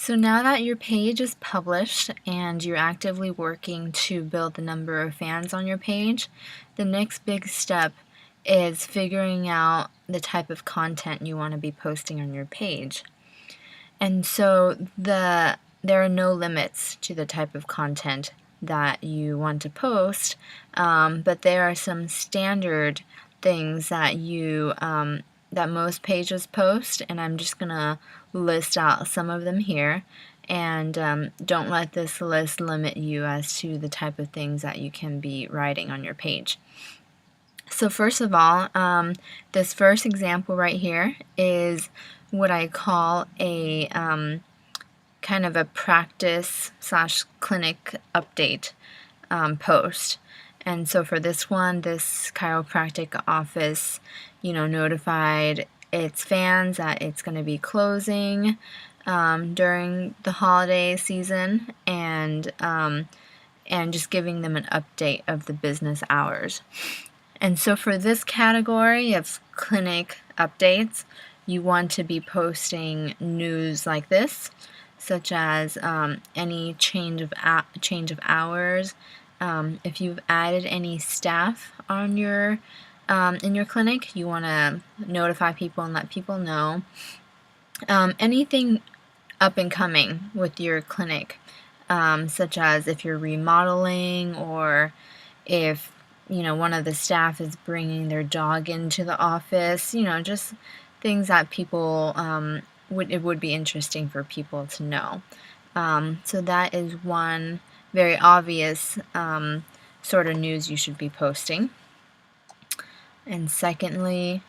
So now that your page is published and you're actively working to build the number of fans on your page, the next big step is figuring out the type of content you want to be posting on your page. And so there are no limits to the type of content that you want to post, but there are some standard things that that most pages post, and I'm just gonna list out some of them here. And don't let this list limit you as to the type of things that you can be writing on your page. So first of all, this first example right here is what I call a kind of a practice/clinic update post. And so for this one, this chiropractic office, notified its fans that it's going to be closing during the holiday season, and just giving them an update of the business hours. And so for this category of clinic updates, you want to be posting news like this, such as any change of hours. If you've added any staff on your in your clinic, you want to notify people and let people know. Anything up and coming with your clinic, such as if you're remodeling, or if one of the staff is bringing their dog into the office, just things that people it would be interesting for people to know. So that is one very obvious sort of news you should be posting. And secondly,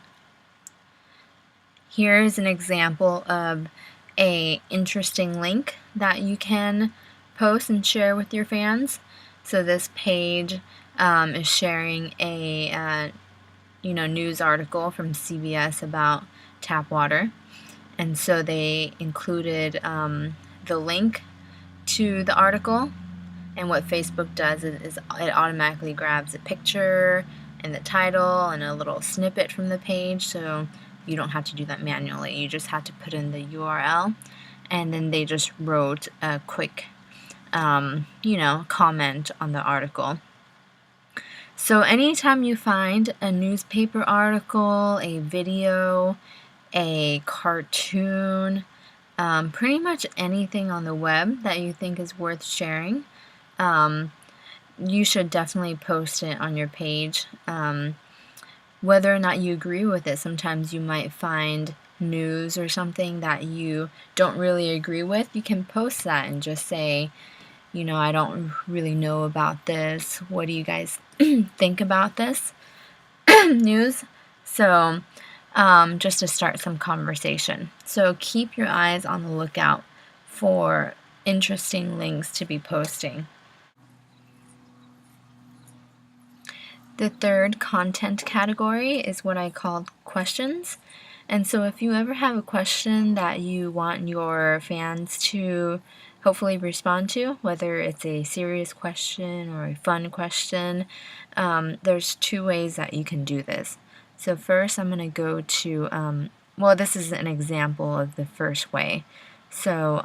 here's an example of a interesting link that you can post and share with your fans. So this page is sharing a news article from CBS about tap water, and so they included the link to the article. And what Facebook does is it automatically grabs a picture and the title and a little snippet from the page, so you don't have to do that manually. You just have to put in the URL, and then they just wrote a quick comment on the article. So anytime you find a newspaper article, a video, a cartoon, pretty much anything on the web that you think is worth sharing, you should definitely post it on your page. Whether or not you agree with it, sometimes you might find news or something that you don't really agree with. You can post that and just say, I don't really know about this. What do you guys think about this news? So just to start some conversation. So keep your eyes on the lookout for interesting links to be posting. The third content category is what I call questions. And so if you ever have a question that you want your fans to hopefully respond to, whether it's a serious question or a fun question, there's two ways that you can do this. So first I'm going to go to, this is an example of the first way. So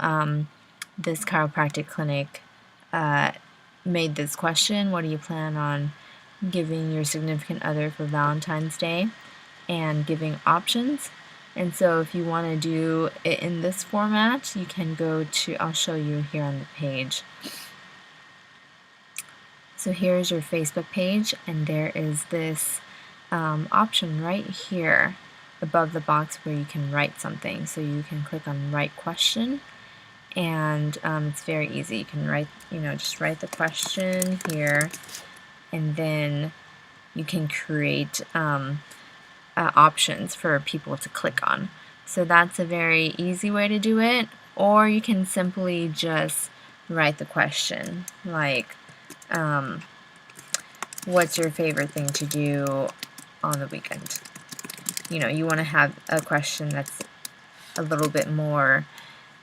this chiropractic clinic made this question: what do you plan on giving your significant other for Valentine's Day? And giving options. And so if you want to do it in this format, you can go to, I'll show you here on the page. So here's your Facebook page, and there is this option right here above the box where you can write something. So you can click on write question, and it's very easy. You can write, just write the question here, and then you can create options for people to click on. So that's a very easy way to do it. Or you can simply just write the question, like, what's your favorite thing to do on the weekend? You want to have a question that's a little bit more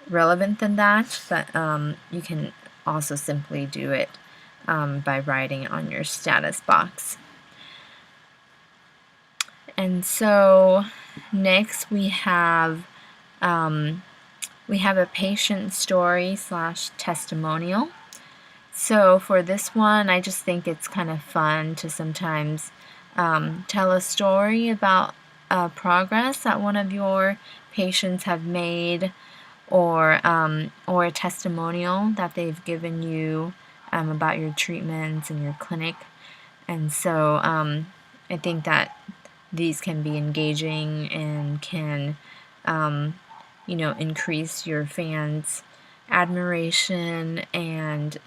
relevant than that, but you can also simply do it by writing on your status box. And so next we have we have a patient story / testimonial. So for this one, I just think it's kind of fun to sometimes tell a story about progress that one of your patients have made, or a testimonial that they've given you about your treatments and your clinic. And so I think that these can be engaging and can increase your fans' admiration and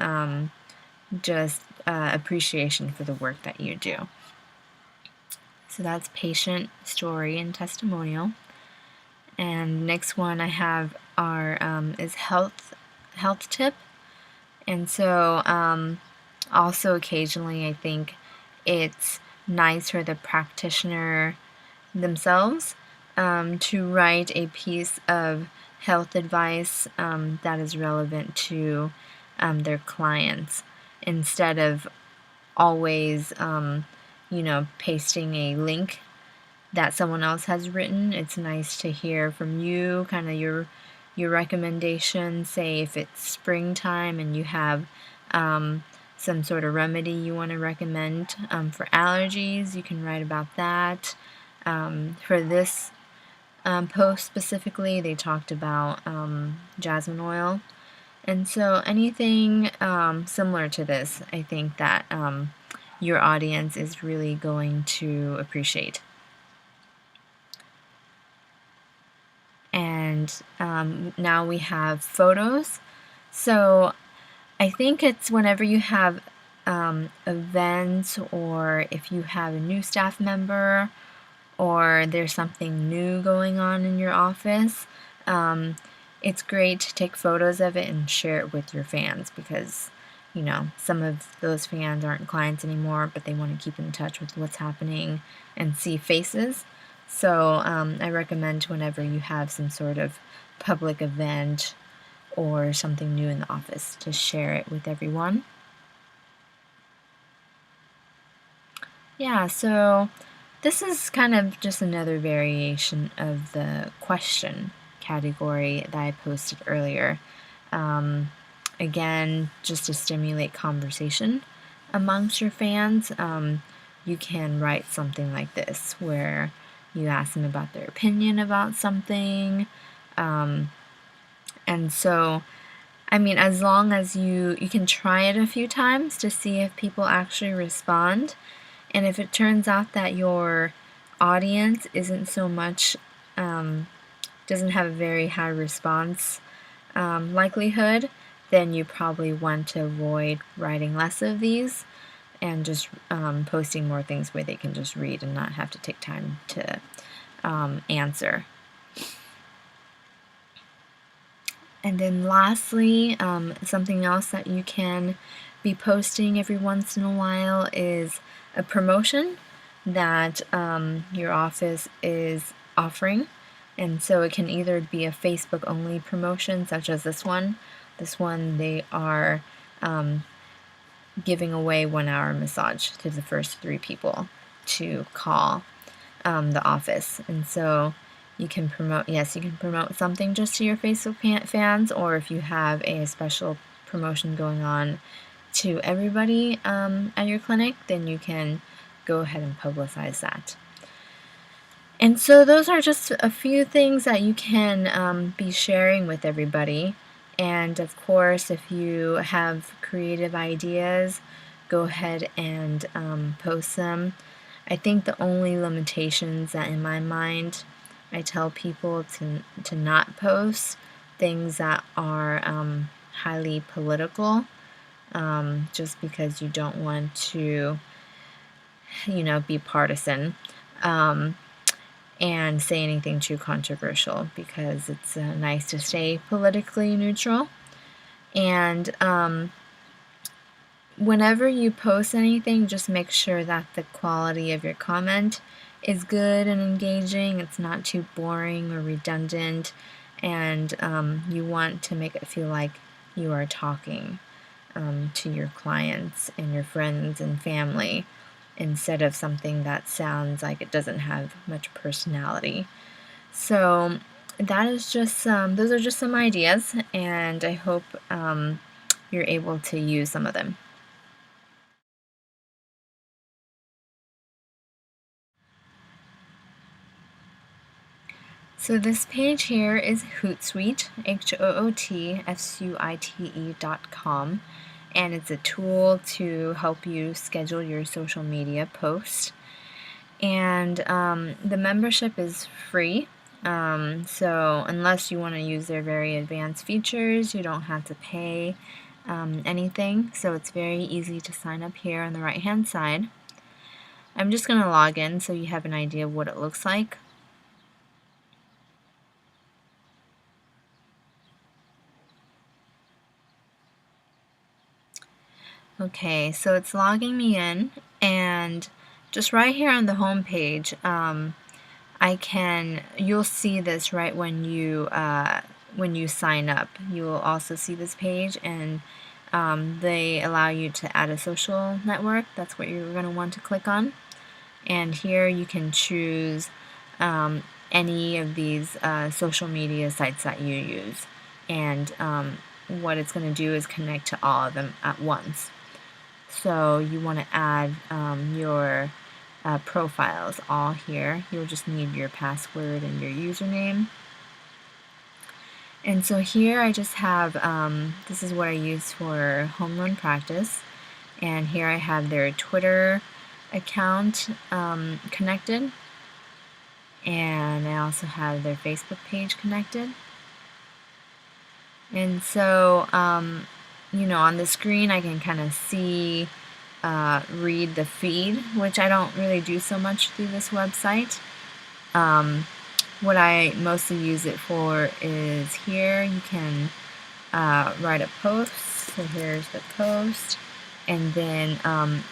just appreciation for the work that you do. So that's patient story and testimonial. And next one I have is health tip. And so also occasionally I think it's nice for the practitioner themselves to write a piece of health advice that is relevant to their clients, instead of always pasting a link that someone else has written. It's nice to hear from you, kind of your recommendation. Say if it's springtime and you have some sort of remedy you want to recommend for allergies, you can write about that. For this post specifically, they talked about jasmine oil. And so anything similar to this, I think that your audience is really going to appreciate. And now we have photos. So I think it's whenever you have events, or if you have a new staff member, or there's something new going on in your office, it's great to take photos of it and share it with your fans, because some of those fans aren't clients anymore, but they want to keep in touch with what's happening and see faces. So I recommend whenever you have some sort of public event or something new in the office to share it with everyone. Yeah, so this is kind of just another variation of the question category that I posted earlier. Again, just to stimulate conversation amongst your fans, you can write something like this, where you ask them about their opinion about something. And so, I mean, as long as you can try it a few times to see if people actually respond. And if it turns out that your audience isn't so much, doesn't have a very high response likelihood, then you probably want to avoid writing less of these and just posting more things where they can just read and not have to take time to answer. And then lastly, something else that you can be posting every once in a while is a promotion that your office is offering. And so it can either be a Facebook only promotion, such as this one. This one, they are giving away 1 hour massage to the first 3 people to call the office. And so you can promote something just to your Facebook fans, or if you have a special promotion going on to everybody at your clinic, then you can go ahead and publicize that. And so those are just a few things that you can be sharing with everybody. And of course, if you have creative ideas, go ahead and post them. I think the only limitations that in my mind I tell people to not post things that are highly political, just because you don't want to, be partisan and say anything too controversial, because it's nice to stay politically neutral. And whenever you post anything, just make sure that the quality of your comment is good and engaging. It's not too boring or redundant, and you want to make it feel like you are talking to your clients and your friends and family, instead of something that sounds like it doesn't have much personality. So that is just those are just some ideas, and I hope you're able to use some of them. So this page here is HootSuite, HootSuite.com, and it's a tool to help you schedule your social media posts. And the membership is free, so unless you want to use their very advanced features, you don't have to pay anything. So it's very easy to sign up here on the right hand side. I'm just going to log in so you have an idea of what it looks like. Okay, so it's logging me in, and just right here on the home page, you'll see this right when you sign up. You will also see this page, and they allow you to add a social network. That's what you're going to want to click on. And here you can choose any of these social media sites that you use. And what it's going to do is connect to all of them at once. So you want to add your profiles all here. You'll just need your password and your username. And so here I just have, this is what I use for home run practice. And here I have their Twitter account connected. And I also have their Facebook page connected. And so, you know, on the screen I can kind of see, read the feed, which I don't really do so much through this website. What I mostly use it for is here you can write a post. So here's the post, and then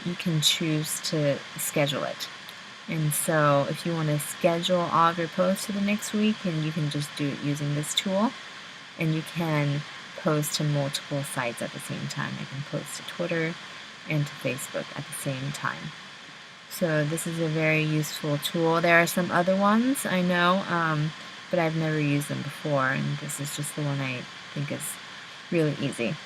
you can choose to schedule it. And so if you want to schedule all of your posts for the next week, and you can just do it using this tool, and you can post to multiple sites at the same time. I can post to Twitter and to Facebook at the same time. So this is a very useful tool. There are some other ones I know, but I've never used them before, and this is just the one I think is really easy.